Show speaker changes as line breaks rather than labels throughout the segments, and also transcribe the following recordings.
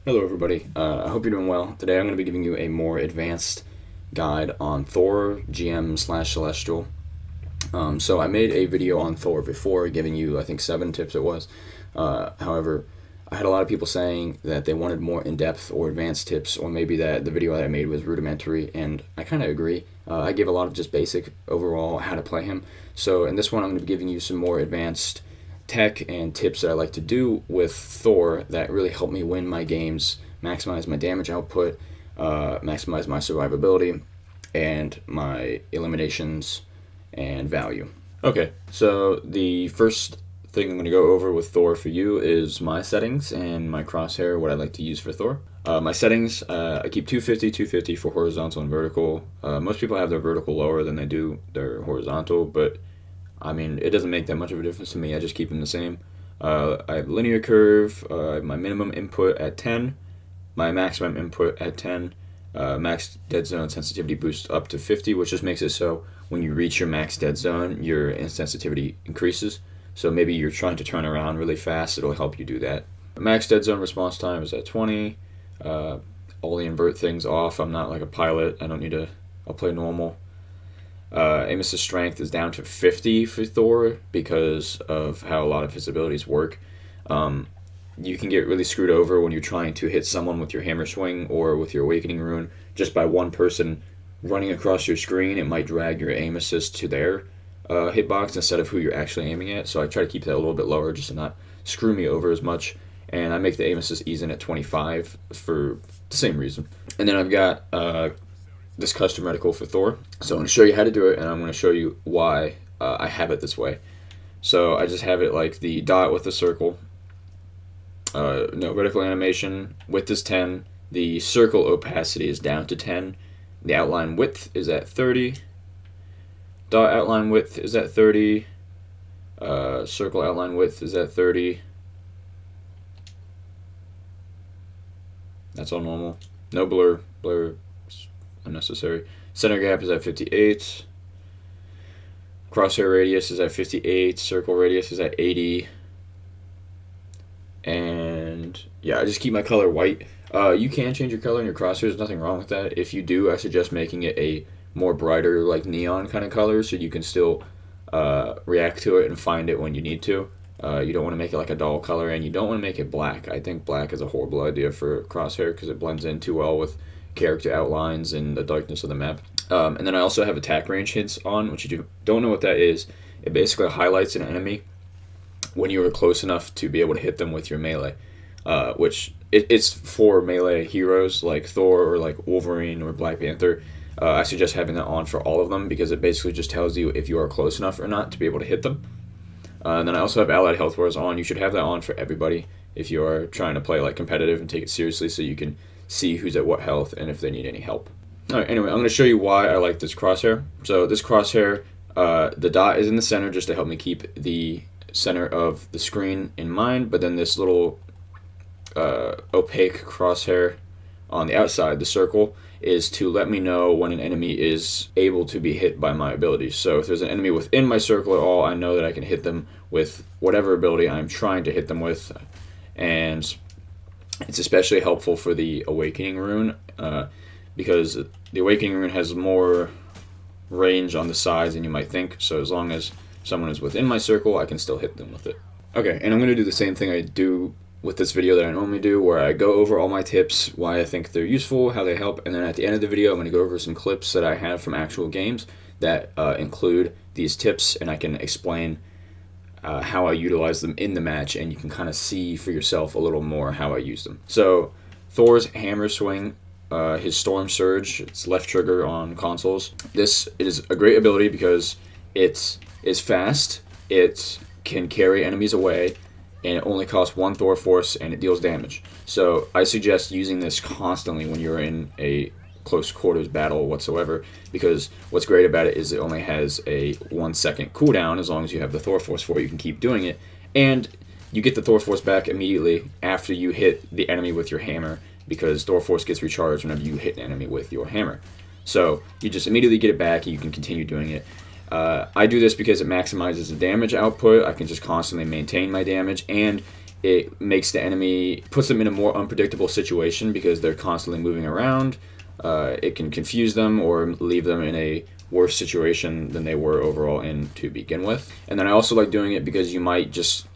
Hello everybody, I hope you're doing well. Today I'm going to be giving you a more advanced guide on Thor GM/Celestial. So I made a video on Thor before, giving you I think 7 tips it was. However, I had a lot of people saying that they wanted more in-depth or advanced tips, or maybe that the video that I made was rudimentary, and I kind of agree. I gave a lot of just basic overall how to play him. So in this one I'm going to be giving you some more advanced tech and tips that I like to do with Thor that really help me win my games, maximize my damage output, maximize my survivability, and my eliminations and value. Okay, so the first thing I'm going to go over with Thor for you is my settings and my crosshair, what I like to use for Thor. My settings, I keep 250, 250 for horizontal and vertical. Most people have their vertical lower than they do their horizontal, but I mean, it doesn't make that much of a difference to me. I just keep them the same. I have linear curve, my minimum input at 10, my maximum input at 10, max dead zone sensitivity boost up to 50, which just makes it so when you reach your max dead zone, your insensitivity increases. So maybe you're trying to turn around really fast, it'll help you do that. Max dead zone response time is at 20. All the invert things off. I'm not like a pilot. I don't need to. I'll play normal. Amos's strength is down to 50 for Thor because of how a lot of his abilities work. You can get really screwed over when you're trying to hit someone with your hammer swing or with your awakening rune just by one person running across your screen. It might drag your aim assist to their hitbox instead of who you're actually aiming at. So I try to keep that a little bit lower just to not screw me over as much. And I make the aim assist ease in at 25 for the same reason. And then I've got this custom reticle for Thor. So I'm going to show you how to do it, and I'm going to show you why I have it this way. So I just have it like the dot with the circle. No reticle animation. Width is 10. The circle opacity is down to 10. The outline width is at 30. Dot outline width is at 30. Circle outline width is at 30. That's all normal. No blur. Blur unnecessary. Center gap is at 58. Crosshair radius is at 58. Circle radius is at 80. And yeah, I just keep my color white. You can change your color in your crosshairs. There's nothing wrong with that. If you do, I suggest making it a more brighter, like neon kind of color, so you can still react to it and find it when you need to. You don't want to make it like a dull color, and you don't want to make it black. I think black is a horrible idea for crosshair because it blends in too well with character outlines and the darkness of the map. And then I also have attack range hints on, which you don't know what that is. It basically highlights an enemy when you are close enough to be able to hit them with your melee, which it's for melee heroes like Thor or like Wolverine or Black Panther. I suggest having that on for all of them because it basically just tells you if you are close enough or not to be able to hit them. And then I also have allied health bars on. You should have that on for everybody if you are trying to play like competitive and take it seriously, so you can see who's at what health and if they need any help. Alright, anyway, I'm going to show you why I like this crosshair. So this crosshair, the dot is in the center just to help me keep the center of the screen in mind, but then this little opaque crosshair on the outside, the circle, is to let me know when an enemy is able to be hit by my abilities. So if there's an enemy within my circle at all, I know that I can hit them with whatever ability I'm trying to hit them with. And it's especially helpful for the awakening rune because the awakening rune has more range on the sides than you might think. So as long as someone is within my circle, I can still hit them with it. Okay, and I'm going to do the same thing I do with this video that I normally do, where I go over all my tips, why I think they're useful, how they help, and then at the end of the video I'm going to go over some clips that I have from actual games that include these tips, and I can explain how I utilize them in the match, and you can kind of see for yourself a little more how I use them. So Thor's hammer swing, his storm surge, it's left trigger on consoles. This is a great ability because it is fast, it can carry enemies away, and it only costs 1 Thor force and it deals damage. So I suggest using this constantly when you're in a close quarters battle whatsoever, because what's great about it is it only has a 1 second cooldown. As long as you have the Thor force for it, you can keep doing it, and you get the Thor force back immediately after you hit the enemy with your hammer, because Thor force gets recharged whenever you hit an enemy with your hammer. So you just immediately get it back and you can continue doing it. I do this because it maximizes the damage output. I can just constantly maintain my damage, and it makes the enemy, puts them in a more unpredictable situation because they're constantly moving around. It can confuse them or leave them in a worse situation than they were overall in to begin with. And then I also like doing it because you might just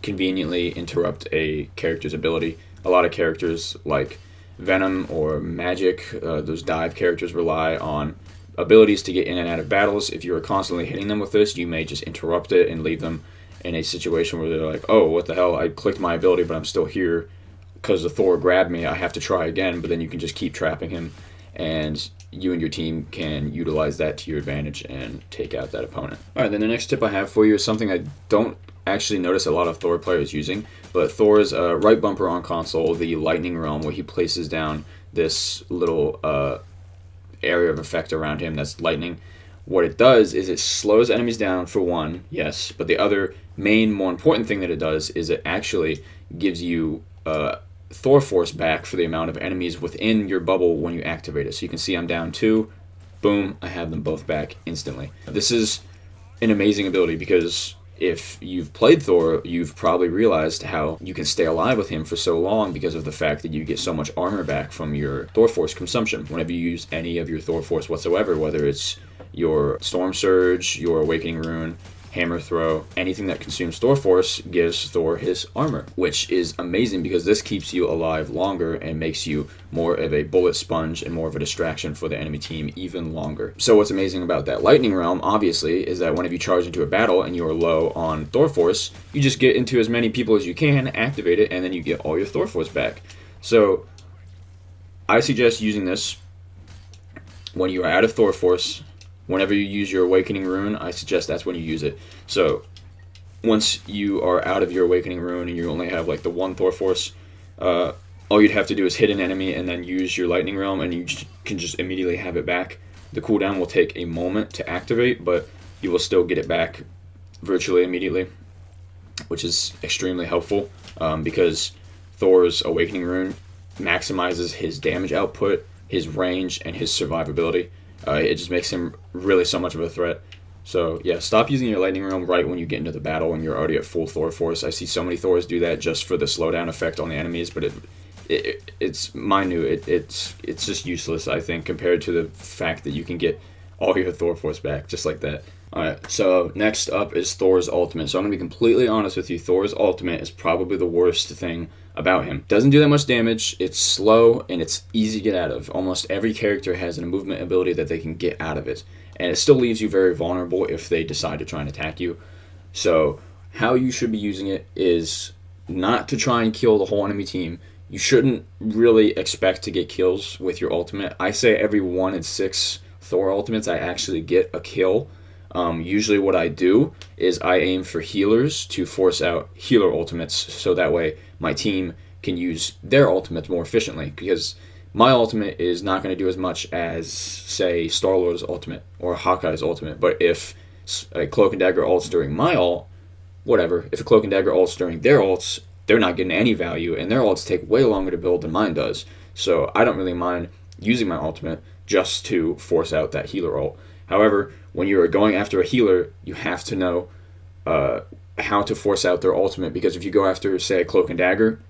conveniently interrupt a character's ability. A lot of characters like Venom or Magic, those dive characters, rely on abilities to get in and out of battles. If you are constantly hitting them with this, you may just interrupt it and leave them in a situation where they're like, oh, what the hell, I clicked my ability but I'm still here because the Thor grabbed me, I have to try again. But then you can just keep trapping him, and you and your team can utilize that to your advantage and take out that opponent. Alright, then the next tip I have for you is something I don't actually notice a lot of Thor players using, but Thor's right bumper on console, the Lightning Realm, where he places down this little area of effect around him that's lightning. What it does is it slows enemies down for one, yes, but the other main, more important thing that it does is it actually gives you Thor Force back for the amount of enemies within your bubble when you activate it. So you can see I'm down 2, boom, I have them both back instantly. This is an amazing ability because if you've played Thor, you've probably realized how you can stay alive with him for so long because of the fact that you get so much armor back from your Thor Force consumption. Whenever you use any of your Thor Force whatsoever, whether it's your Storm Surge, your Awakening Rune, Hammer Throw, anything that consumes Thor Force gives Thor his armor, which is amazing because this keeps you alive longer and makes you more of a bullet sponge and more of a distraction for the enemy team even longer. So what's amazing about that Lightning Realm, obviously, is that whenever you charge into a battle and you're low on Thor Force, you just get into as many people as you can, activate it, and then you get all your Thor Force back. So I suggest using this when you are out of Thor Force. Whenever you use your Awakening Rune, I suggest that's when you use it. So once you are out of your Awakening Rune and you only have like the one Thor Force, all you'd have to do is hit an enemy and then use your Lightning Realm, and you can just immediately have it back. The cooldown will take a moment to activate, but you will still get it back virtually immediately, which is extremely helpful because Thor's Awakening Rune maximizes his damage output, his range, and his survivability. It just makes him really so much of a threat. So yeah, stop using your Lightning Realm right when you get into the battle and you're already at full Thor Force. I see so many Thors do that just for the slowdown effect on the enemies, but it's minute. It's just useless, I think, compared to the fact that you can get all your Thor Force back just like that. Alright, so next up is Thor's ultimate. So I'm going to be completely honest with you, Thor's ultimate is probably the worst thing about him. Doesn't do that much damage, it's slow, and it's easy to get out of. Almost every character has a movement ability that they can get out of it, and it still leaves you very vulnerable if they decide to try and attack you. So how you should be using it is not to try and kill the whole enemy team. You shouldn't really expect to get kills with your ultimate. I say every 1 in 6 Thor ultimates I actually get a kill. Usually what I do is I aim for healers to force out healer ultimates, so that way my team can use their ultimates more efficiently, because my ultimate is not going to do as much as, say, Star-Lord's ultimate or Hawkeye's ultimate. But if a Cloak and Dagger ults during my ult, whatever, if a Cloak and Dagger ults during their ults, they're not getting any value, and their ults take way longer to build than mine does. So I don't really mind using my ultimate just to force out that healer ult. However, when you're going after a healer, you have to know how to force out their ultimate, because if you go after, say, a Cloak and Dagger,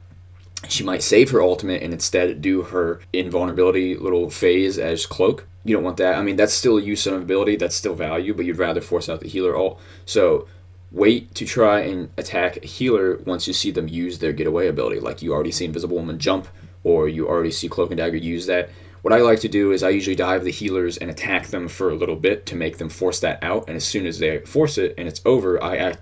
she might save her ultimate and instead do her invulnerability little phase as Cloak. You don't want that. I mean, that's still a use of ability, that's still value, but you'd rather force out the healer ult. So wait to try and attack a healer once you see them use their getaway ability, like you already see Invisible Woman jump, or you already see Cloak and Dagger use that. What I like to do is I usually dive the healers and attack them for a little bit to make them force that out, and as soon as they force it and it's over, I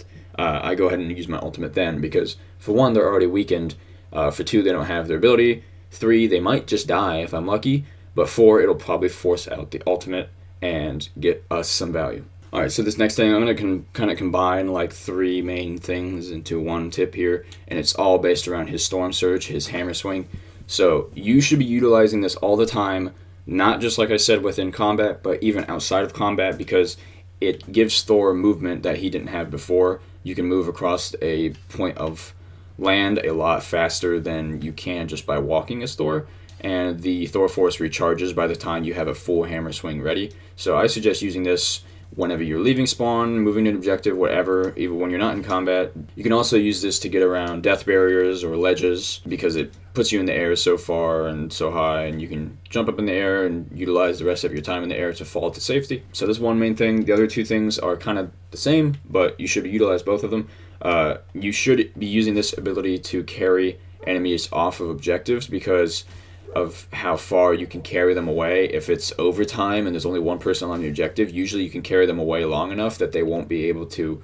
go ahead and use my ultimate then, because for one, they're already weakened, for two, they don't have their ability, 3, they might just die if I'm lucky, but 4, it'll probably force out the ultimate and get us some value. Alright, so this next thing, I'm going to kind of combine like 3 main things into one tip here, and it's all based around his Storm Surge, his Hammer Swing. So you should be utilizing this all the time, not just like I said within combat, but even outside of combat, because it gives Thor movement that he didn't have before. You can move across a point of land a lot faster than you can just by walking as Thor, and the Thor Force recharges by the time you have a full Hammer Swing ready. So I suggest using this whenever you're leaving spawn, moving to an objective, whatever, even when you're not in combat. You can also use this to get around death barriers or ledges because it puts you in the air so far and so high, and you can jump up in the air and utilize the rest of your time in the air to fall to safety. So that's one main thing. The other two things are kind of the same, but you should utilize both of them. You should be using this ability to carry enemies off of objectives because of how far you can carry them away. If it's overtime and there's only one person on the objective, usually you can carry them away long enough that they won't be able to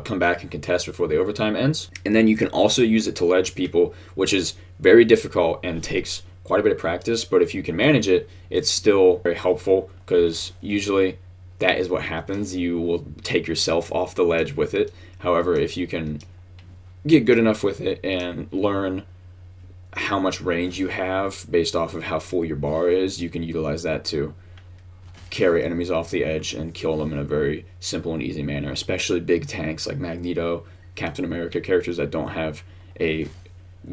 come back and contest before the overtime ends. And then you can also use it to ledge people, which is very difficult and takes quite a bit of practice, but if you can manage it, it's still very helpful because usually that is what happens. You will take yourself off the ledge with it. However, if you can get good enough with it and learn how much range you have based off of how full your bar is, you can utilize that to carry enemies off the edge and kill them in a very simple and easy manner, especially big tanks like Magneto, Captain America, characters that don't have a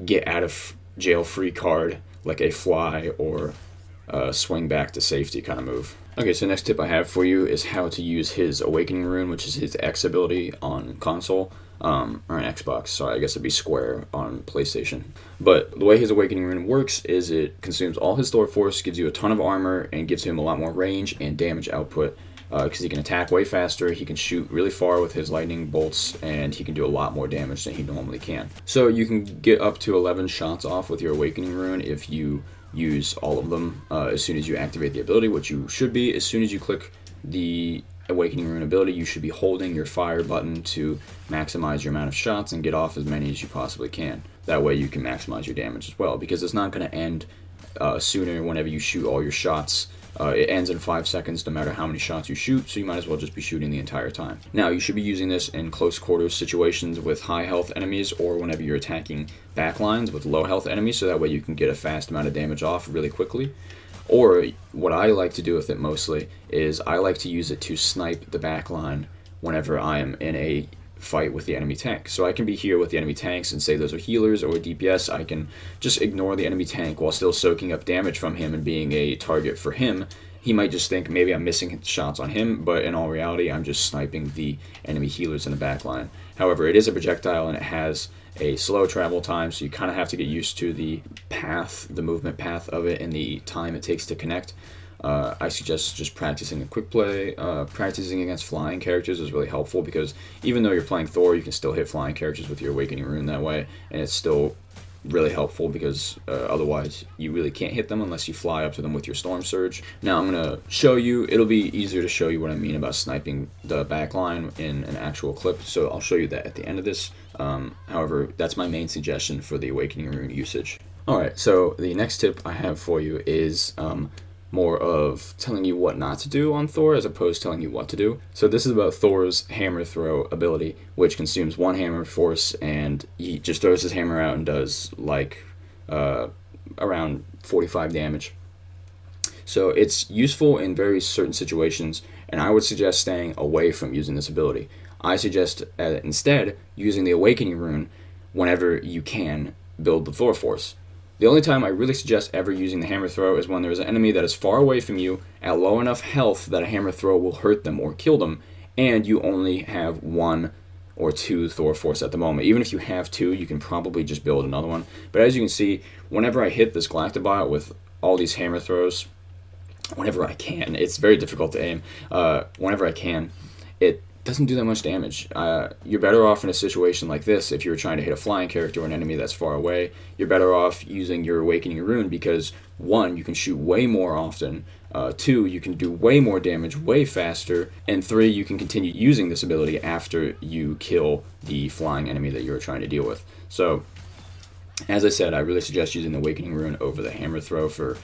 get out of jail free card like a fly or swing back to safety kind of move. Okay, so next tip I have for you is how to use his Awakening Rune, which is his X ability on console. Or an Xbox, sorry, I guess it'd be Square on PlayStation. But the way his Awakening Rune works is it consumes all his Thor Force, gives you a ton of armor, and gives him a lot more range and damage output because he can attack way faster, he can shoot really far with his lightning bolts, and he can do a lot more damage than he normally can. So you can get up to 11 shots off with your Awakening Rune if you use all of them as soon as you activate the ability, which you should be. As soon as you click the Awakening Rune ability, you should be holding your fire button to maximize your amount of shots and get off as many as you possibly can. That way you can maximize your damage as well, because it's not going to end sooner whenever you shoot all your shots. It ends in 5 seconds no matter how many shots you shoot, so you might as well just be shooting the entire time. Now, you should be using this in close quarters situations with high health enemies or whenever you're attacking backlines with low health enemies, so that way you can get a fast amount of damage off really quickly. Or what I like to do with it mostly is I like to use it to snipe the back line whenever I am in a fight with the enemy tank. So I can be here with the enemy tanks and say those are healers or DPS. I can just ignore the enemy tank while still soaking up damage from him and being a target for him. He might just think maybe I'm missing shots on him, but in all reality, I'm just sniping the enemy healers in the back line. However, it is a projectile and it has a slow travel time, so you kind of have to get used to the path, the movement path of it, and the time it takes to connect. I suggest just practicing a quick play. Practicing against flying characters is really helpful because even though you're playing Thor, you can still hit flying characters with your Awakening Rune that way, and it's still really helpful because otherwise you really can't hit them unless you fly up to them with your Storm Surge. Now I'm going to show you, it'll be easier to show you what I mean about sniping the backline in an actual clip, so I'll show you that at the end of this. However, that's my main suggestion for the Awakening Rune usage. Alright, so the next tip I have for you is more of telling you what not to do on Thor as opposed to telling you what to do. So this is about Thor's hammer throw ability, which consumes one hammer force, and he just throws his hammer out and does like around 45 damage. So it's useful in very certain situations, and I would suggest staying away from using this ability. I suggest instead using the Awakening Rune whenever you can build the Thor Force. The only time I really suggest ever using the hammer throw is when there is an enemy that is far away from you at low enough health that a hammer throw will hurt them or kill them, and you only have 1 or 2 Thor Force at the moment. Even if you have 2, you can probably just build another one. But as you can see, whenever I hit this Galactobot with all these hammer throws, whenever I can, it's very difficult to aim, whenever I can, it doesn't do that much damage. You're better off in a situation like this if you're trying to hit a flying character or an enemy that's far away. You're better off using your Awakening Rune because 1, you can shoot way more often, 2, you can do way more damage way faster, and 3, you can continue using this ability after you kill the flying enemy that you're trying to deal with. So, as I said, I really suggest using the Awakening Rune over the hammer throw for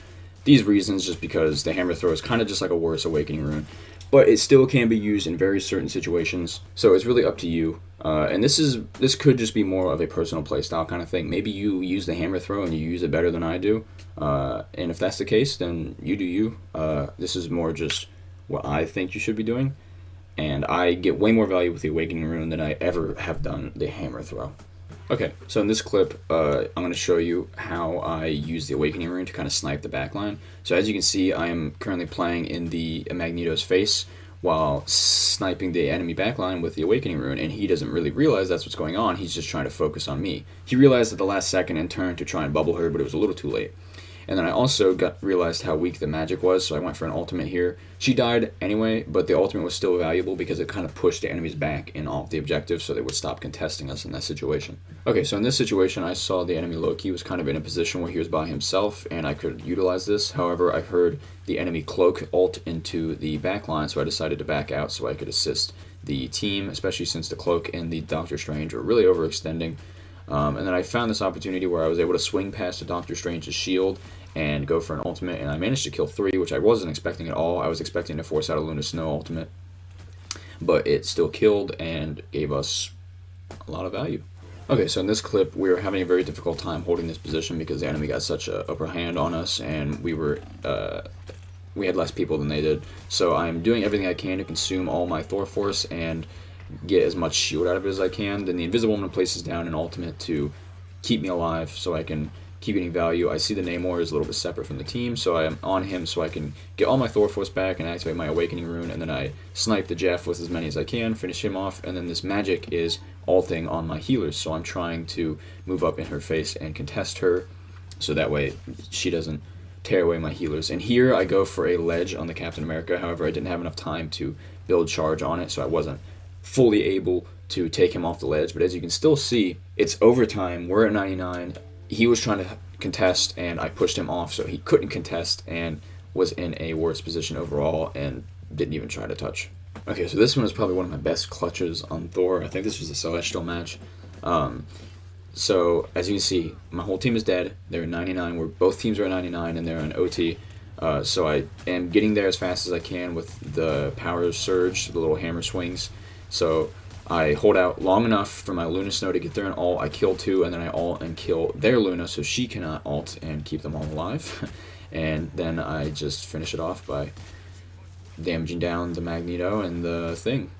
these reasons, just because the hammer throw is kind of just like a worse Awakening Rune. But it still can be used in very certain situations, so it's really up to you. And this could just be more of a personal playstyle kind of thing. Maybe you use the hammer throw and you use it better than I do, and if that's the case, then you do you. This is more just what I think you should be doing, and I get way more value with the Awakening Rune than I ever have done the hammer throw. Okay, so in this clip, I'm going to show you how I use the Awakening Rune to kind of snipe the backline. So as you can see, I am currently playing in the Magneto's face, while sniping the enemy backline with the Awakening Rune, and he doesn't really realize that's what's going on. He's just trying to focus on me. He realized at the last second and turned to try and bubble her, but it was a little too late. And then I also realized how weak the magic was, so I went for an ultimate here. She died anyway, but the ultimate was still valuable because it kind of pushed the enemies back in all of the objectives, so they would stop contesting us in that situation. Okay, so in this situation, I saw the enemy Loki was kind of in a position where he was by himself, and I could utilize this. However, I heard the enemy Cloak ult into the backline, so I decided to back out so I could assist the team, especially since the Cloak and the Doctor Strange were really overextending. And then I found this opportunity where I was able to swing past the Doctor Strange's shield and go for an ultimate, and I managed to kill 3, which I wasn't expecting at all. I was expecting to force out a Luna Snow ultimate, but it still killed and gave us a lot of value. Okay, so in this clip, we were having a very difficult time holding this position because the enemy got such a upper hand on us, and we had less people than they did. So I'm doing everything I can to consume all my Thor Force and get as much shield out of it as I can. Then the Invisible Woman places down an ultimate to keep me alive so I can keep getting value. I see the Namor is a little bit separate from the team, so I am on him so I can get all my Thor Force back and activate my Awakening Rune, and then I snipe the Jeff with as many as I can, finish him off, and then this magic is ulting on my healers, so I'm trying to move up in her face and contest her so that way she doesn't tear away my healers. And here I go for a ledge on the Captain America, however I didn't have enough time to build charge on it, so I wasn't fully able to take him off the ledge. But as you can still see, it's overtime, we're at 99, he was trying to contest and I pushed him off so he couldn't contest and was in a worse position overall and didn't even try to touch. Okay, so this one is probably one of my best clutches on Thor. I think this was a Celestial match. So as you can see, my whole team is dead. They're 99. Both teams are at 99 and they're on OT. So I am getting there as fast as I can with the power surge, the little hammer swings. So I hold out long enough for my Luna Snow to get there and ult. I kill 2, and then I ult and kill their Luna so she cannot ult and keep them all alive. And then I just finish it off by damaging down the Magneto and the Thing.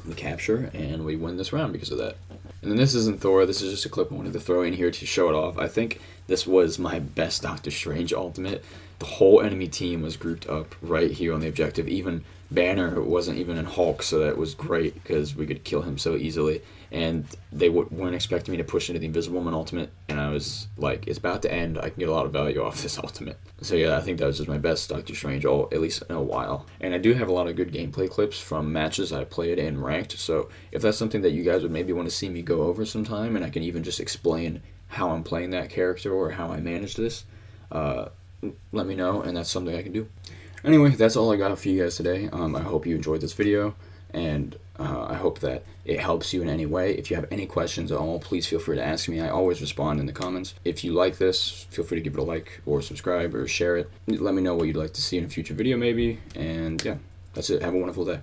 The capture, and we win this round because of that. And then this isn't Thor, this is just a clip I wanted to throw in here to show it off. I think this was my best Doctor Strange ultimate. The whole enemy team was grouped up right here on the objective. Even Banner wasn't even in Hulk, so that was great because we could kill him so easily. And they weren't expecting me to push into the Invisible Woman ultimate, and I was like, it's about to end, I can get a lot of value off this ultimate. So yeah, I think that was just my best Doctor Strange ult, at least in a while. And I do have a lot of good gameplay clips from matches I played in Ranked, so if that's something that you guys would maybe want to see me go over sometime, and I can even just explain how I'm playing that character or how I manage this, let me know, and that's something I can do. Anyway, that's all I got for you guys today. I hope you enjoyed this video, and I hope that it helps you in any way. If you have any questions at all, please feel free to ask me. I always respond in the comments. If you like this, feel free to give it a like or subscribe or share it. Let me know what you'd like to see in a future video maybe, and yeah, that's it. Have a wonderful day.